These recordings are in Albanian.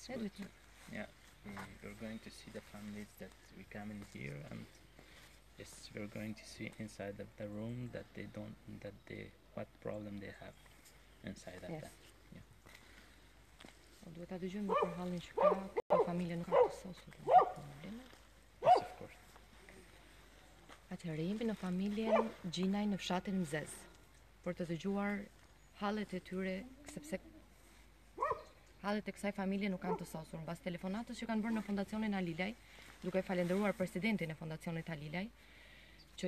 yes, but yeah, we're going to see the families that we come in here, and yes, we're going to see inside of the room that they don't, that they, what problem they have inside of that. Yeah. Duhet ta dëgjojmë për hallin që ka kjo familje nuk ka të sosur. Yes, of course. Atëherë jemi në familjen Gjinaj në fshatin Mzez për të dëgjuar hallet e tyre, sepse hallet e kësaj familje nuk kanë të sosur. Mbas telefonatës që kanë bërë në Fondacionin Alilaj, duke falenderuar presidentin e Fondacionit Alilaj, që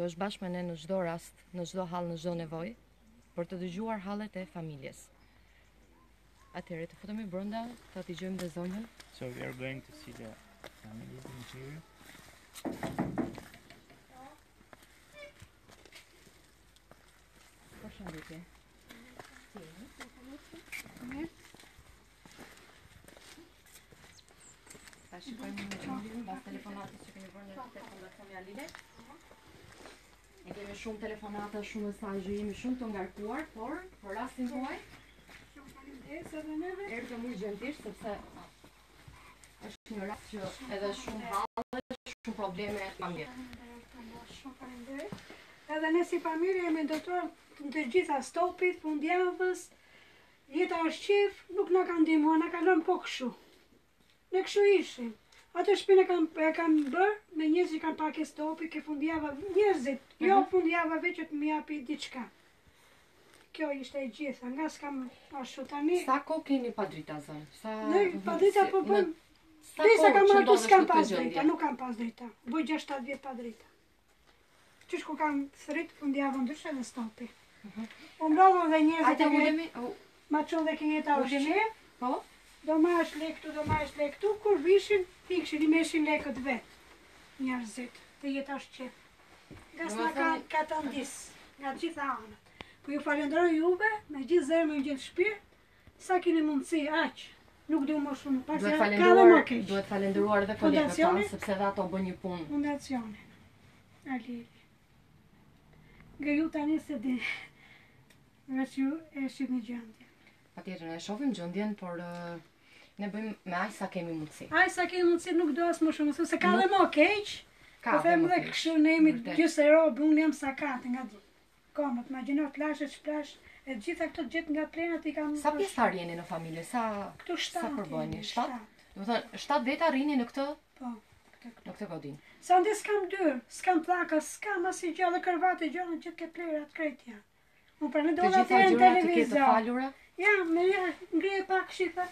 është bashkë me ne në çdo rast, në çdo hall, në çdo nevojë, për të dëgjuar hallet e familjes. Atëherë të futemi brenda, ta dëgjojmë dhe zonjën. So we are going to see the families in here. Përshëndetje. Ta shikojmë në qëndin, bas telefonatës që kemi bërë në të Fondacioni Alilaj. Ne kemi shumë telefonata, shumë mesazhe, jemi shumë të ngarkuar, por për rastin tuaj erdhëm urgjentisht sepse është një rast që edhe shumë halle, shumë probleme familje. Shumë faleminderit. Edhe ne si familje jemi ndërtuar të gjitha stopit, fundjavës, jeta është qef, nuk na kanë ndihmuar, na kanë lënë po kështu. Ne kështu ishim. Atë shpinë e kam bërë me njerëz që kanë pak e stopi, ke fundjava njerëzit, jo fundjavave që të më japi diçka. Kjo ishte e gjitha, nga s'kam ashtu tani. Sa kohë keni pa drita zonë? Ne pa drita po bëm. Disa kam marrë s'kam pas drita, nuk kam pas drita. Bëj 6-7 vjet pa drita. Qysh ku kam thrit fundjavën ndryshe në stopi. U mbrojnë dhe njerëzit e ulemi, ma çon dhe jeta ushqim. Po? Do marrësh lek këtu, do marrësh lek këtu, kur vishin, ikshin i meshin lekët vet. Njerëzit, dhe jeta ushqim. Nga s'na ka të ndis, nga gjitha anët. Po ju falenderoj juve, me gjithë zemër, me gjithë shpirt, sa keni mundësi, aq. Nuk du më shumë, pasi ka dhe më keq. Duhet falenderuar edhe kolegët tanë, sepse edhe ato bën një punë. Fondacioni Alilaj. Nga ju tani se di, veç ju e shqip një gjendje. Patjetër, ne shohim gjendjen, por ne bëjmë me aq sa kemi mundësi. Aq sa kemi mundësi, nuk do as më shumë, sepse ka dhe më keq. Ka dhe më keq. Kështu ne jemi gjysë robë, unë jam sakate nga di. Komët, imagjino plashe, shplash, e gjitha këto gjithë nga plenat i kam... Sa pjesëtar jeni në familje? Sa përbëjni? 7? Do të thënë, 7 veta rrini në këtë? Po. Në këtë godinë. Sa ndë s'kam dyrë, s'kam plaka, s'kam asi gjallë, kërvate gjallë, gjithë ke plerat, krejtja. Unë për në dola të e në televizor. Ja, me ngrije pak, shifa.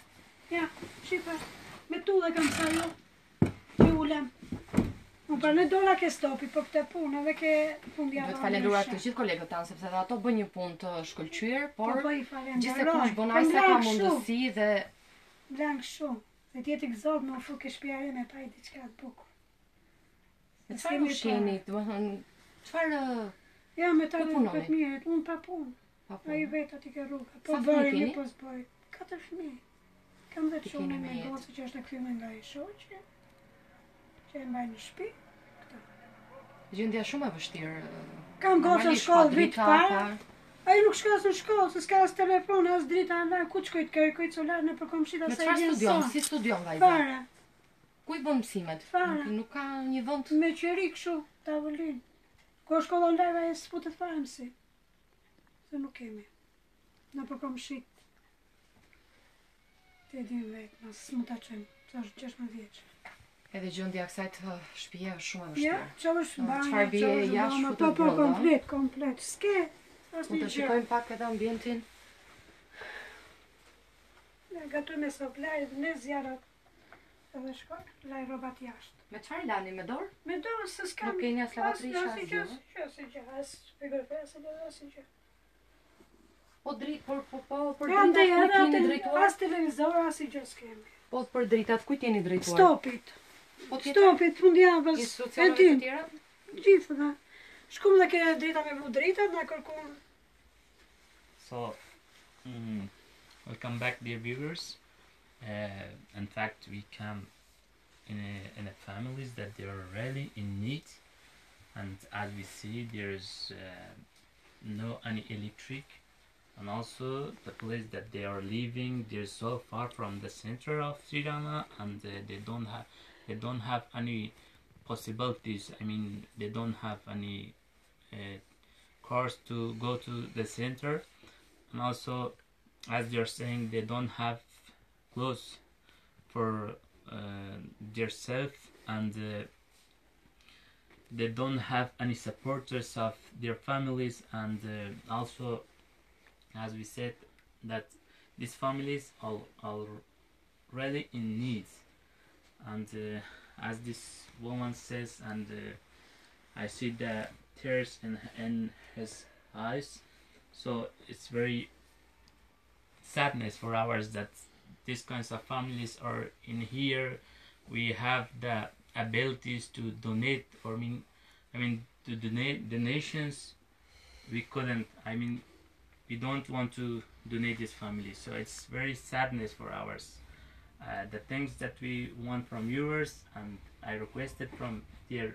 Ja, shifa. Me tulle kam sa jo, që ulem. Unë për në dola ke stopi, për këtë punë, edhe ke fundjava. Duhet falenderuar të gjithë kolegët tanë, sepse edhe ato bën një punë të shkëlqyer, por gjithsekush bën aq sa ka mundësi dhe blank shumë. Dhe tjetë i gëzot me ufu ke shpjare me pa i diçka të bukur. Me çfarë ushqeni, domethënë, çfarë ja, me ta dhe për mirët, unë pa punë. A i vetë ati ke rruga. Po bëri një po s'bëj. 4 fëmijë. Kam dhe të shumë me gocë që është në kthime nga i shoqe. Që e mbaj në shtëpi. Gjendja shumë e vështirë. Kam gocë në shkollë vit parë. Ai nuk shkas në shkollë, se s'ka as telefon, as drita online, ku të kërkoj solar në përkomshit asaj gjë. Me çfarë studion? Si studion vajza? Fare. Ku i bën mësimet? Fare. Nuk ka një vend me qeri kështu, tavolinë. Ku shkolla online ai s'futet fare mësi. Se nuk kemi. Në përkomshit. Te di vetë, mas s'mu ta çojmë, sa është 16 vjeç. Edhe gjendja kësaj të shtëpia është shumë e vështirë. Ja, çfarë bën? Çfarë bie jashtë futet brenda? Po, komplet. S'ke. Mund të shikojmë pak edhe ambientin. Ne gatoj me soplaj, ne zjarrat. Edhe shkoj, laj rrobat jashtë. Me çfarë lani, me dorë? Me dorë, se s'kam. Nuk keni as lavatrisha as gjë. Asgjë, as frigorifer, asgjë. Po dritë, por dritat kujt jeni drejtuar? As televizor, as gjë s'kemi. Po për dritat kujt jeni drejtuar? Stopit. Stopit, fundjavës. Institucionet të tjera? Gjithë dhe. Shkum dhe ke drita me vlu dritat, na kërkum. So, welcome back, dear viewers. In fact, we come in a families that they are really in need, and as we see, there is no any electric, and also the place that they are living, they're so far from the center of Tirana, and they don't have any possibilities. I mean, they don't have any cars to go to the center, and also, as you're saying, they don't have clothes for their self, and they don't have any supporters of their families, and also, as we said, that these families are really in need, and as this woman says, and I see the tears in his eyes, so it's very sadness for ours that these kinds of families are in here. We have the abilities to donate, or I mean to donate donations. We couldn't. I mean, we don't want to donate this family, so it's very sadness for ours. The things that we want from viewers, and I requested from their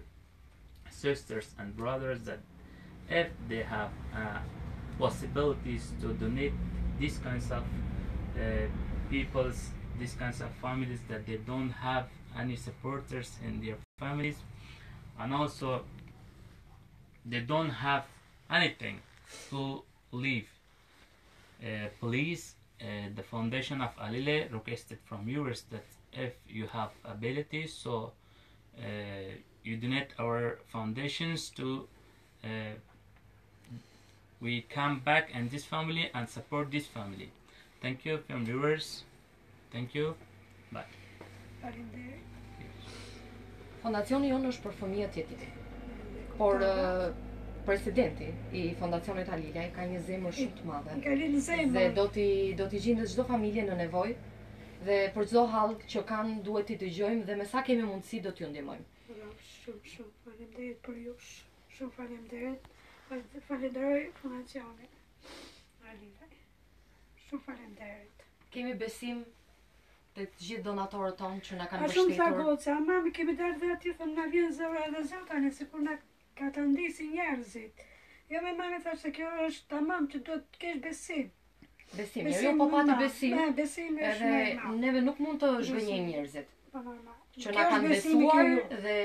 sisters and brothers that if they have possibilities to donate these kinds of peoples, these kinds of families that they don't have any supporters in their families, and also they don't have anything to live. Please, the foundation of Alile requested from viewers that if you have abilities, so you donate our foundations to we come back in this family and support this family. Thank you, film viewers. Thank you. Bye. Faleminderit. Fondacioni jonë është për fëmijët jetim. Por presidenti i Fondacionit Alila ka një zemër shumë të madhe. I ka lidhë zemër. Dhe do t'i gjendet çdo familje në nevojë, dhe për çdo hall që kanë duhet t'i dëgjojmë, dhe me sa kemi mundësi do t'ju ndihmojmë. Shumë faleminderit për ju. Shumë faleminderit. Falenderoj Fondacionin Alila. Shumë faleminderit. Kemi besim te të gjithë donatorët tonë që na kanë A shumë tha mbështetur. goca, mami kemi dalë dhe aty thëmë na vjen zëra edhe zotani, sikur na ka të ndisi njerëzit. Jo me mami thash se kjo është tamam që duhet të kesh besim. Besim, jo po pati besim. Besimi është Edhe më i madh. neve nuk mund të zhgënjejmë njerëzit Po normal. që na kanë besuar, dhe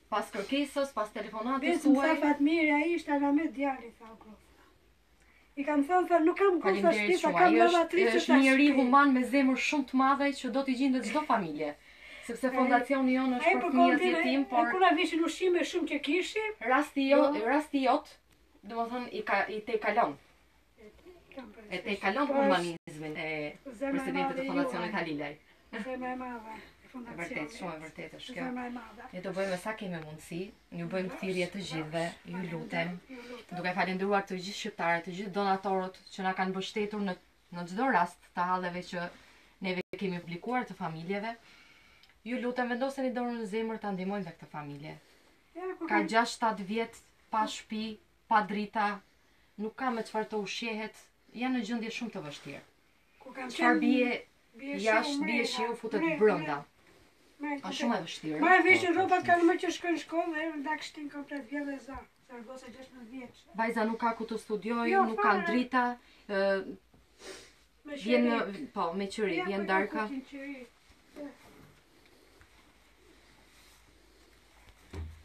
pas kërkesës, pas telefonatës Besëm tuaj. tha Fatmiri, ai ishte Alamet djali, tha o grof. I kam thënë, nuk kam kohë, thash Faleminderit ti, tha shumë. kam Ai lavatrice, është një njeri human me zemër shumë të madhe që do t'i gjendet çdo familje. Sepse fondacioni jonë është për fëmijët jetim, por kur na vishin ushqime shumë që kishim, rasti jot, domethënë i te kalon. E te kalon humanizmin e presidentit të Fondacionit Alilaj. Zemra e madhe e E fondacionit. vërtet, shumë e vërtet është kjo. Zemra e madhe. Ne do bëjmë sa kemi mundësi, ju bëjmë thirrje të gjithëve, ju lutem, duke falendëruar të gjithë shqiptarët, të gjithë donatorët që na kanë mbështetur në çdo rast të halleve që neve kemi publikuar të familjeve. Ju lutem, vendoseni dorën në zemër ta ndihmojmë dhe këtë familje. Ka 6-7 vjet pa shtëpi, pa drita, nuk ka me çfarë të ushqehet, janë në gjendje shumë të vështirë. Çfarë bie jashtë, bie shiu, futet brenda. Është shumë e vështirë. Ma e vishin rrobat kanë më që shkojnë në shkollë, e nda kështin komplet vjen dhe za. Sargosa 16 vjeç. Vajza nuk ka ku të studiojë, Jo, nuk fare. kanë drita, vjen po me qëri, vjen darka.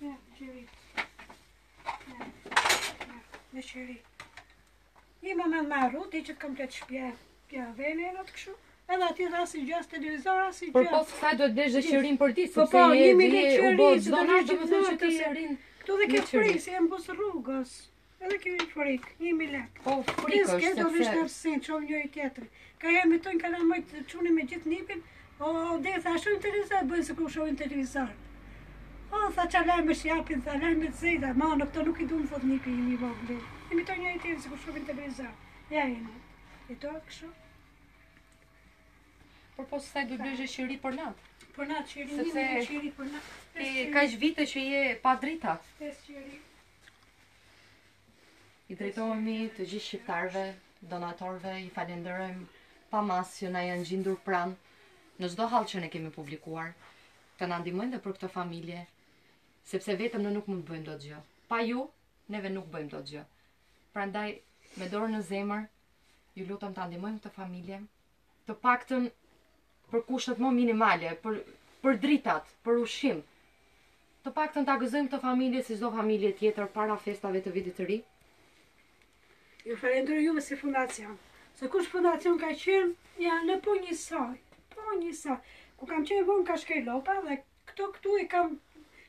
Ja, qëri. Me qëri. Një moment marru, ti që të komplet shpje, pja vene e në të këshu. Edhe ati rasi gjës televizor, rasi gjë. Por pas kësaj do të desh dëshirin për ti, Po, sepse po, je 1000 u qëri, bë që çdo do natë, vish domethënë që gjithë ti natës, rin. Këtu dhe ke Me qëri. frikë, se jam bus rrugës. Edhe kemi frikë, 1000 lek. Po frikë Ke do vish është në sepse rësin, qohë njëri tjetër. Ka herë me tojnë kalamojt të quni me gjithë nipin, o, dhe tha, shohin televizor, bëjnë se ku shohin televizor. O, tha, qa lajme shjapin, tha, lajme të zejda, ma, në këto nuk i du më thot nipi i një vogli. Imi tojnë njëri tjetër, se ku shohin televizor. Ja, jena. E to, kështu. por pas kësaj do blesh dëshiri për natë. Për natë qëri, Sepse 1000 qëri për natë. Kaq vite që je pa drita. 5 qëri. I drejtohemi të gjithë shqiptarëve, donatorëve, i falenderojmë pa mas që na janë gjendur pranë në çdo hall që ne kemi publikuar, të na ndihmojnë dhe për këtë familje, sepse vetëm ne nuk mund të bëjmë dot gjë. Pa ju, neve nuk bëjmë dot gjë. Prandaj, me dorën në zemër, ju lutem ta ndihmojmë këtë familje, të paktën për kushtet më minimale, për dritat, për ushqim. Të paktën ta gëzojmë këtë familje si çdo familje tjetër para festave të vitit të ri. Ju falenderoj juve si fundacion. Se kush fundacion ka qenë, janë në po njësoj. Po njësoj. Ku kam qenë vonë ka shkej lopa dhe këtu i kam,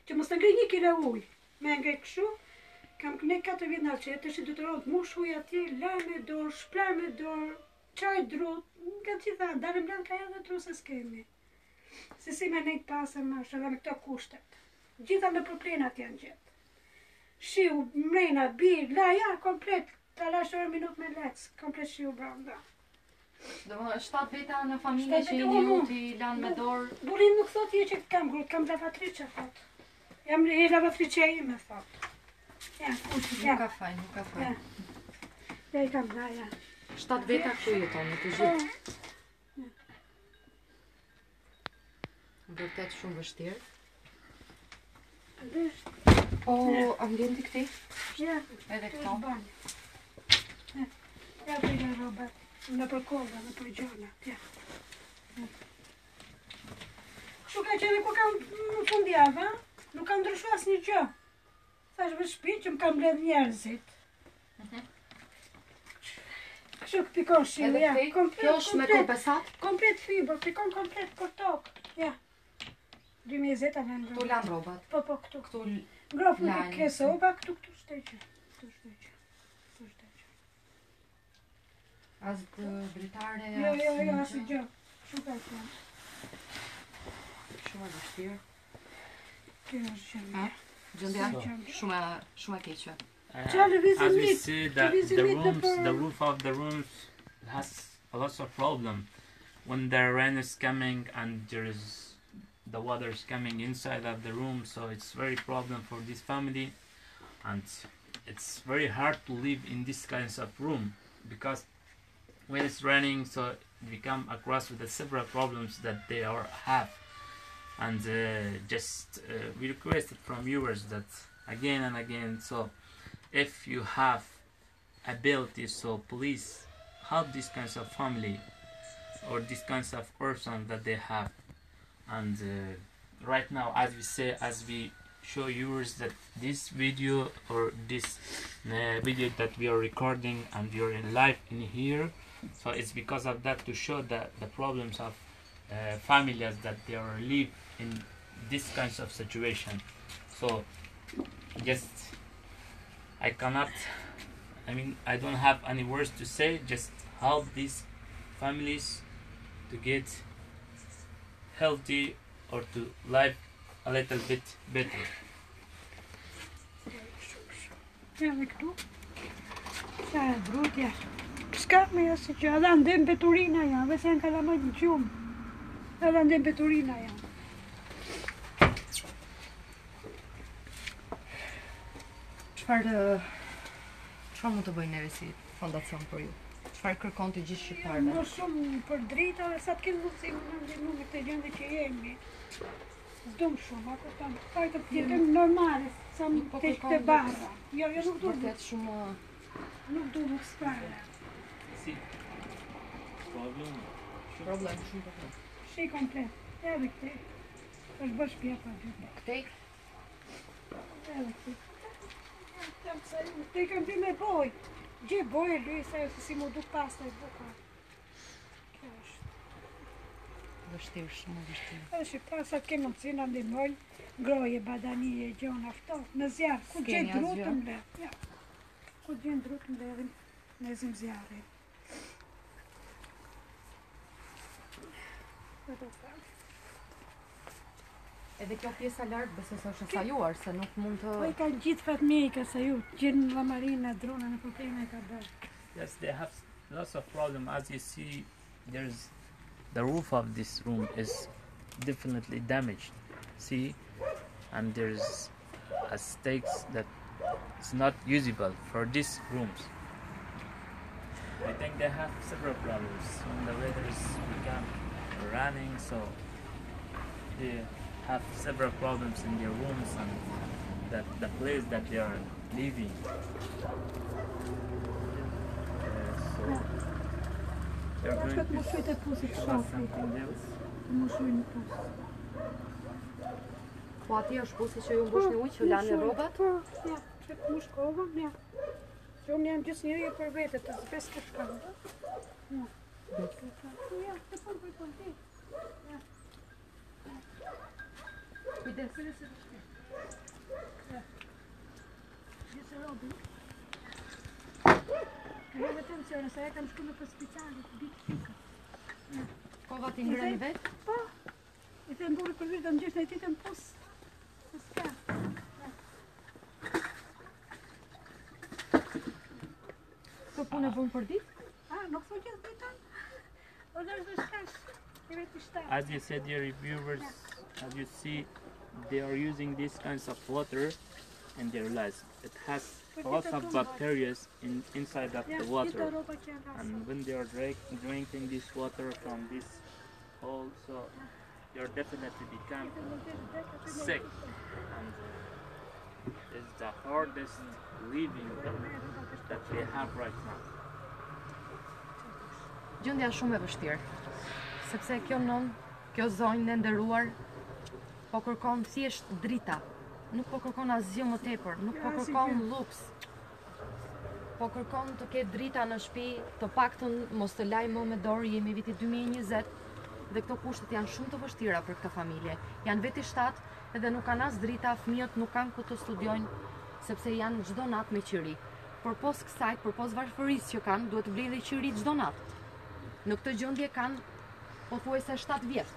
që mos të ngrej 1 kilo ujë. Me ngrej kështu, kam kënej 4 vjet në alqetë, që du të rodë mush ujë atje, laj me dorë, shplar me dorë, qaj drut, nga gjitha, dalim blan ka edhe tru se s'kemi. Se si me nejtë pasën më është edhe me këto kushtet. Gjitha në përplenat janë gjithë. Shiu, mrena, birë, laja, komplet, ta lash orë minut me lec, komplet shiu branda. Do më 7 veta në familje që i një t'i lanë me dorë. Burin nuk thot je që kam grut, kam lavatriqe, thot. Jam e lavatriqe ime, thot. Ja, kushtet, ja. Nuk ka faj, nuk ka faj. Ja, i kam da, ja. 7 veta këtu jetoni, të gjithë. Vërtet shumë vështirë. O, ambienti këti? Ja, Edhe këto? Ja, për i robat. Në për kolla, në për gjonat, ja. Kështu ka qenë ku kam në fundjava, nuk kam ndryshu asë një gjë. Thash vë shpi që më kam bledh njerëzit. Kështu pikon shiu, ja. Kjo është me kompensat? Komplet fibër, pikon komplet për tokë, ja. 2020 a vendë. Këtu lanë robat. Po, këtu. Këtu Grofë në ke soba, këtu shteqe. Këtu shteqe. As të dritare, Jo, asë gjë. Shumë ka qenë. Shumë e vështirë. Kjo është gjëndja. Gjëndja shumë e keqe. As we see that the roof of the rooms has a lot of problem when the rain is coming and the water is coming inside of the room, so it's very problem for this family, and it's very hard to live in this kinds of room because when it's raining, so we come across with the several problems that they have, and we requested from viewers that again and again, so if you have ability, so please help these kinds of family or these kinds of person that they have. And right now, as we show viewers that this video or this video that we are recording and we are in live in here, so it's because of that, to show that the problems of families that they are live in this kinds of situation. So just I don't have any words to say, just help these families to get healthy or to live a little bit better. Ja, dhe këtu. Sa e brutja. S'ka me jasë që edhe ndem beturina janë, dhe se janë kalamaj në gjumë. Edhe ndem beturina janë. Çfarë mund të bëjnë neve si fondacion për ju? Çfarë kërkon të gjithë shqiptarëve? Më shumë për drita, sa të kemë mundësi në ndihmu me këtë gjëndë që jemi. S'dum shumë, ako tam, fajtë të jetëm normale, sa më të të barra. Jo, nuk du vërtet shumë... Nuk du nuk s'para. Si, problem shumë problem. Shi komplet, edhe këte. është bësh pja pa gjithë. Këtej? Edhe këte. Te i kam di me boj. Gje boj e lysa, se si mu duk pasta e buka. Kjo është. Vështirë, shumë vështirë. Edhe shqiptarë sa të kemë mundësi në ndihmojnë, groje, badanije, gjona, afto, në zjarë, ku gje drutëm le. Ja. Ku gje drutëm le edhe në zim zjarë. Edhe kjo pjesa lartë besoj se është sajuar, se nuk mund të... Po i kanë gjithë fatmije i ka saju, gjenë la marina, drona në probleme e ka bërë. Yes, they have lots of problem. As you see, the roof of this room is definitely damaged. See, and there's stakes that is not usable for these rooms. I think they have several problems. When the weather is become running, so they have several problems in their rooms and the place that they are living. So They're Acho que going të to më shujt e pusit show us shofi. something else. Të më shuj në pus. Po ati është pusi që ju mbushni ujë, që lani rrobat? Po, ja, që të mush kova, ja. Që unë jam gjithë njëri për vete, të zbes të shkallë. Ja. Ja, të për ti. Ja. Kujdes. Kujdes e të shkallë. Ja. Gjithë robi. Ja, vetëm që nëse e kam shku në për spitalit, bitë fika. Ja. Kova ti ngrën vetë? Po, i them burë për vitë, në gjithë në ti të më pusë. S'ka. Këto punë e bën për ditë? Nuk thë gjithë ditën. O dhe është dhe shkash. I vetë i shtatë. As you said, dear viewers, as you see, they are using these kinds of water in their lives. It has lots of bacteria inside of Ja, the gjithë water. roba që janë rasë. And when they are drinking this water from this hole, so they definitely become sick. And it's the hardest living that we have right now. Gjendja është shumë e vështirë. Sepse kjo non, kjo zonjë e nderuar po kërkon thjesht drita. Nuk po kërkon asgjë më tepër, nuk po kërkon luks. Po kërkon të ketë drita në shtëpi, të paktën mos të laj më me dorë, jemi viti 2020 dhe këto kushtet janë shumë të vështira për këtë familje. Janë veti 7 edhe nuk kanë as drita, fëmijët nuk kanë ku të studiojnë sepse janë çdo natë me qiri. Përpos kësaj, përpos varfërisë që kanë, duhet të blejnë dhe qiri çdo natë. Në këtë gjendje kanë pothuajse 7 vjet.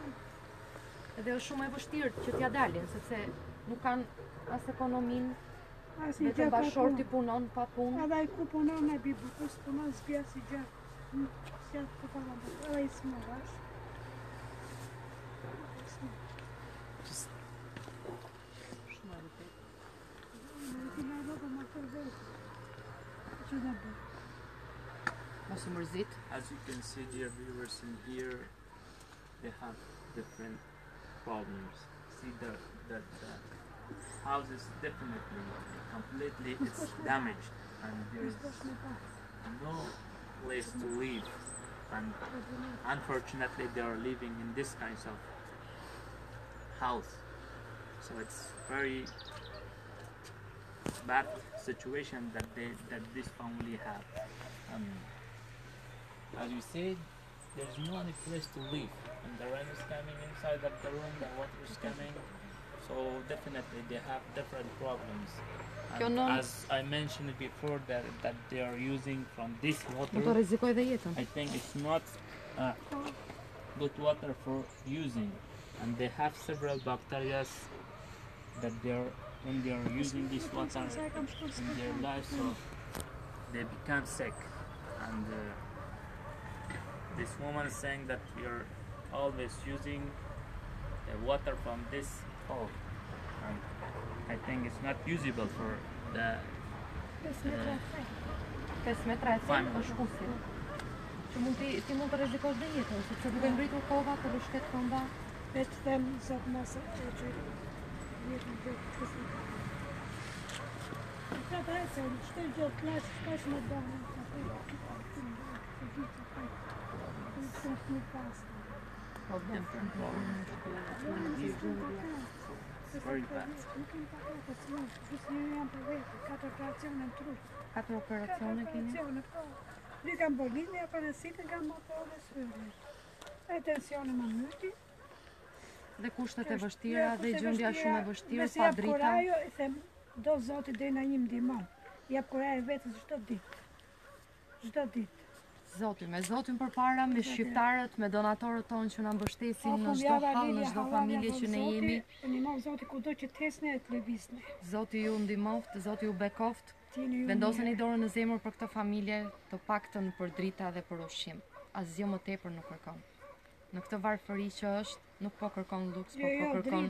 Edhe është shumë e vështirë që t'ja dalin, sepse nuk kanë as ekonominë, vetëm bashorti punon pa punë. Edhe i ku punon e bibukus, punon s'bja si gjatë. Si atë të palan bërë, edhe i s'më vash. Shumë e vërtetë. Në ti nga roba më të vetë. Që da bërë. Mos u mërzit. As you can see, dear viewers, in here they have different problems. See that the house is definitely completely it's damaged and there's no place to live, and unfortunately they are living in this kinds of house, so it's very bad situation that this family have. As you said, there's no any place to live, and the rain is coming inside of the room, the water is coming, so definitely they have different problems. And as I mentioned before, that they are using from this Mund të water, rrezikoj dhe jetën. I think it's not good water for using, and they have several bacteria that when they are using this water in their life, so they become sick. And this woman is saying that we are always using the water from this hole, and I think it's not usable for the 5 metra e thellë është pusi. Që ti mund të rrezikosh dhe jetën, sepse duke ngritur kova të rrështet këmba. Vetë them zot mos e që jetën vetë kësë. Ka da e se në shtel gjithë klasë, shkash me dëmë. It's very bad. 4 operacione keni? Dy kam bolinja, parasitë kam motore sfyre. E tensione më myti. Dhe kushtet e vështira dhe gjendja shumë e vështirë, Nëse pa jap drita. kurajo, i them, do zoti dhe na një ndihmon. Jap kurajo vetës çdo ditë. Çdo ditë. Zoti, me Zotin përpara, me shqiptarët, me donatorët tonë që na mbështesin në çdo hall, në çdo familje që ne jemi. Ndihmon Zoti kudo që të hesni e të lëvizni. Zoti ju ndihmoft, Zoti ju bekoft. Tini ju Vendoseni dorën në zemër për këtë familje, të paktën për drita dhe për ushqim. Asgjë më tepër nuk kërkon. Në këtë varfëri që është, nuk po kërkon luks, po kërkon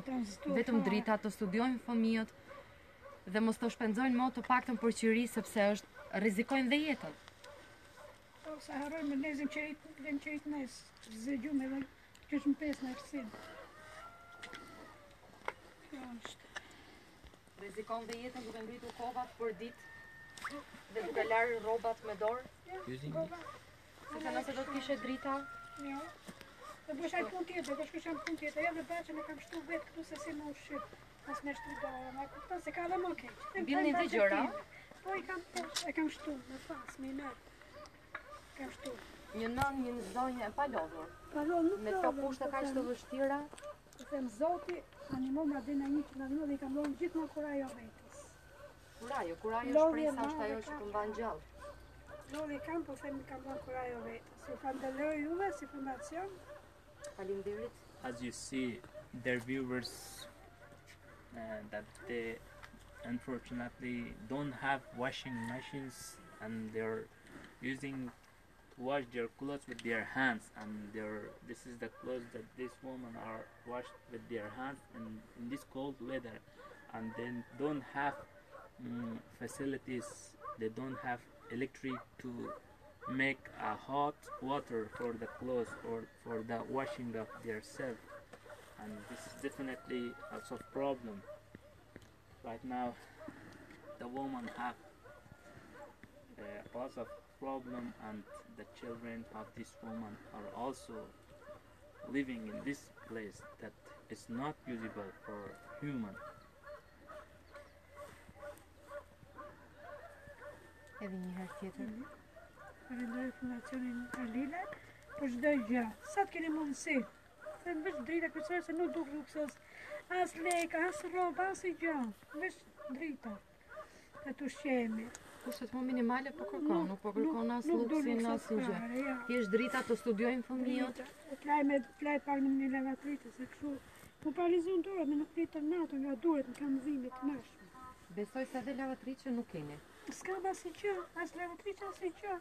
vetëm drita, të studiojnë fëmijët dhe mos të shpenzojnë më të paktën për qiri, sepse rrezikojnë dhe jetën. Sa harrojmë me nezim qerit nes, zëgjum edhe që është më pesë në ersin. Kjo është. Rrezikon dhe jetën duke ngritur kovat për ditë dhe duke larë rrobat me dorë. Using Se nëse do të kishe drita, Jo. Do bësh ai punë tjetër, do bësh kisha punë tjetër. Ja dhe baçën e kam shtu vetë këtu se si më ushqy. As me shtu dorë, ma kupton se ka dhe më keq. Mbillni dhe gjëra? Po i kam poshtë, e kam shtu me pas, me nat. Kam shtu. një nën, një zonjë e pa lodhur. Pardon, nuk Me këto kushte kaq të vështira, të them Zoti, animon ma dhe në një që në dhe i kam lojnë gjithmonë kurajo vetës. kurajo Lodhje shpresa është madhe ajo që ka. të mban gjallë. Lodhje kam, po them i kam lojnë kurajo vetës. Ju falenderoj juve si fundacion. Faleminderit. As you see, their viewers that they unfortunately don't have washing machines and they're using to wash their clothes with their hands, and this is the clothes that this woman are washed with their hands in this cold weather, and then don't have facilities, they don't have electric to make a hot water for the clothes or for the washing of their self, and this is definitely lots of problem. Right now the woman have lots of problem, and the children of this woman are also living in this place that is not usable for human. Edhe një herë tjetër. Falenderoj fundacionin Alila për çdo gjë. Sa të keni mundësi. Se në veç drita kryesore se nuk duk luksos. As lekë, as rroba, as i gjë. Veç drita. Të ushqemi. Kushtet më minimale po kërkon, nuk po kërkon as Nuk du luksin, as luksos një gjë. fare, ja. Thjesht drita të studiojnë fëmijët. Flaj pak në një lavatritë, se kështu. Mu paralizun duhet, me nuk flitë të natën, nga duhet në kam zimit të mashme. Besoj se edhe lavatriçe nuk keni. S'ka asnjë gjë, as lavatriçe, asnjë gjë.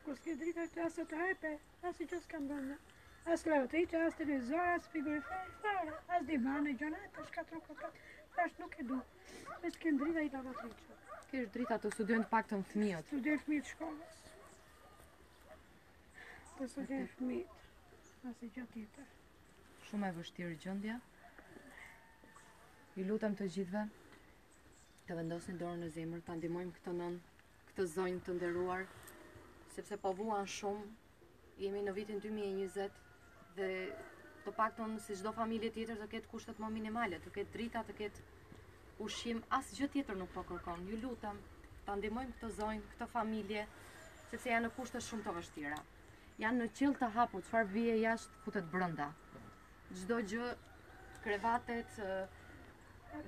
Kur s'ke drita këtë asë të hajpe, asnjë gjë s'kam bënë. As lavatriçe, as televizor, as frigorifer, fare, as divane, gjona, të shkatron komplet. Tash nuk e du. Veç kem drita i lavatriçe. Kesh drita të studiojnë të paktën fëmijët. Studojnë fëmijët shkollës. Po studojnë fëmijët. Asnjë gjë tjetër. Shumë e vështirë gjendja. Ju lutem të gjithëve të vendosni dorën në zemër, ta ndihmojmë këtë nën, këtë zonjë të nderuar, sepse po vuan shumë. Jemi në vitin 2020 dhe të paktën si çdo familje tjetër të ketë kushtet më minimale, të ketë drita, të ketë ushqim, asgjë tjetër nuk po kërkon. Ju lutem ta ndihmojmë këtë zonjë, këtë familje, sepse janë në kushte shumë të vështira. Janë në qiell të hapur, çfarë vije jashtë futet brenda. Çdo gjë, krevatet,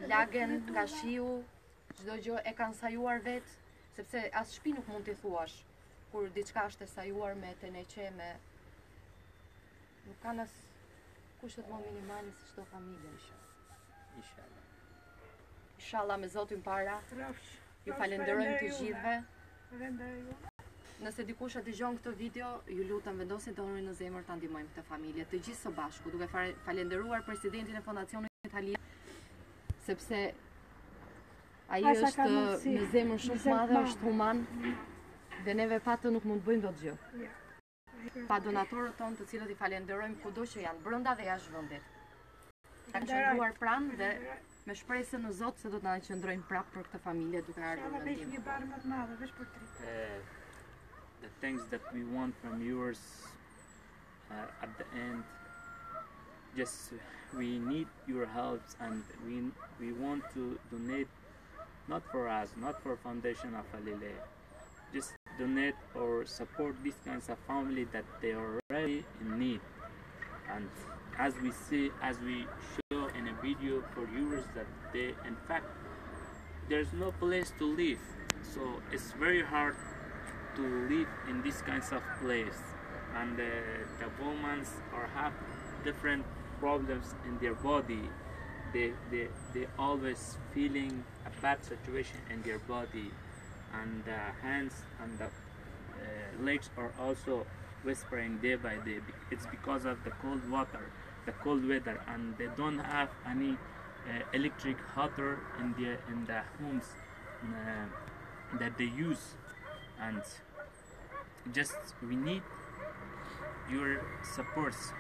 lagen nga shiu, çdo gjë e kanë sajuar vetë, sepse as shtëpi nuk mund t'i thuash kur diçka është e sajuar me teneqe, me nuk kanë as kushtet më minimale si çdo familje. Inshallah. Inshallah me Zotin para. Rafsh. Ju falenderojmë të gjithëve. Falenderoj ju. Nëse dikush e dëgjon këtë video, ju lutem vendosni dorën në zemër ta ndihmojmë këtë familje, të gjithë së bashku, duke falenderuar presidentin e Fondacionit Italian, sepse ai është në zemër shumë të madhe, është human dhe neve pa të nuk mund të bëjmë dot gjë. Pa donatorët tonë, të cilët i falenderojmë kudo që janë, brenda dhe jashtë vendit. Kanë qëndruar pranë dhe me shpresën në Zot se do të na qëndrojnë prapë për këtë familje duke ardhur në Veç ndihmë. një barë më të madhe, veç për tri. The things that we want from viewers at the end, just we need your help, and we want to donate, not for us, not for Foundation of Alile, just donate or support these kinds of family that they are already in need. And as we see, as we show in a video for viewers, that they, in fact, there's no place to live, so it's very hard to live in these kinds of place, and the women have different problems in their body. They always feeling a bad situation in their body, and the hands and the legs are also whispering day by day. It's because of the cold water, the cold weather, and they don't have any electric heater in the homes that they use. And just we need your supports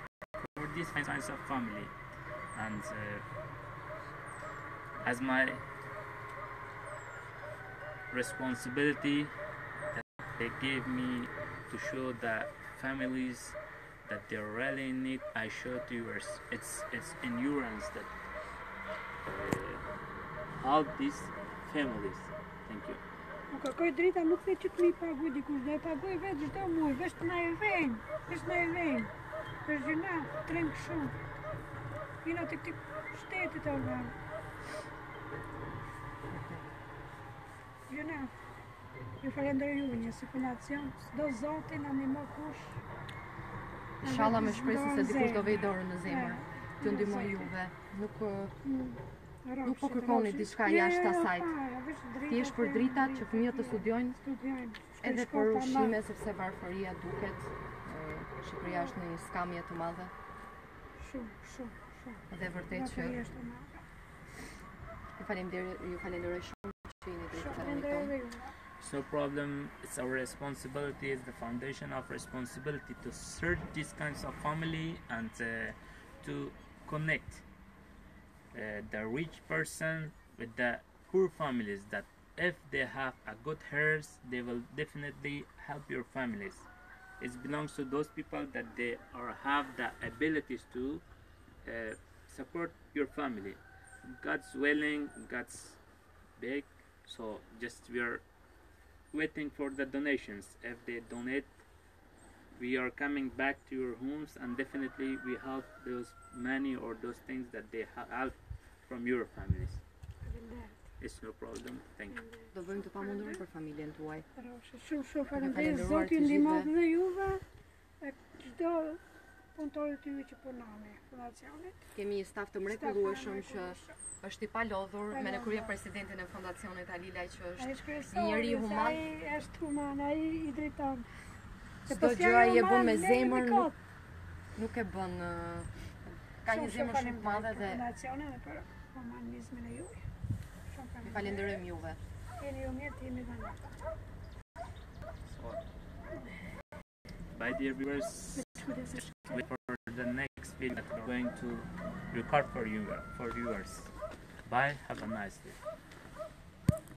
for these kinds of family, and as my responsibility that they gave me to show the families that they really need. I show to yours. It's in your hands that help these families. Thank you. Më kërkoj drita, nuk the që të mi paguj dikush, do e paguj vetë çdo muaj, veç të na e vejnë, veç na e vejnë. Është gjëna, trengë shumë. Vina të këti shtetit organ. Gjëna, ju falenderoj juve një si fundacion, s'do zotin, animo kush. Inshallah me shpresën se dikush do vej dorën në zemër. T'ju ndihmoj juve. Nuk po kërkoni diçka jashtë asaj. Thjesht për dritat që fëmijët të studiojnë, edhe për ushqime sepse varfëria duket Shqipëria është në një skamje të madhe. Shumë. Dhe vërtet që ju falenderoj shumë që jeni drejt salonit tonë. It's no problem. It's our responsibility. It's the foundation of responsibility to search these kinds of family and to connect the rich person with the poor families. That if they have a good heirs, they will definitely help your families. It belongs to those people that they have the abilities to support your family. God's willing, God's big. So just we are waiting for the donations. If they donate, we are coming back to your homes and definitely we help those money or those things that they have from your families. It's no problem. Thank you. Do bëjmë të pamundur për familjen tuaj. Shumë faleminderit. Zoti ju ndihmoj dhe juve. E çdo punëtorit të juve që punoni fundacionit. Kemi një staf të mrekullueshëm që është i palodhur me në krye presidentin e fondacionit Alilaj që është një njeri human. Ai është human, ai i drejton. Çdo gjë ai e bën me zemër, nuk e bën ka një zemër shumë të madhe dhe fondacionin dhe për humanizmin e juaj. ju falenderojmë juve. Jeni ju mirë, jemi dhënë. Bye dear viewers. Wait for the next video that we're going to record for you, for viewers. Bye, have a nice day.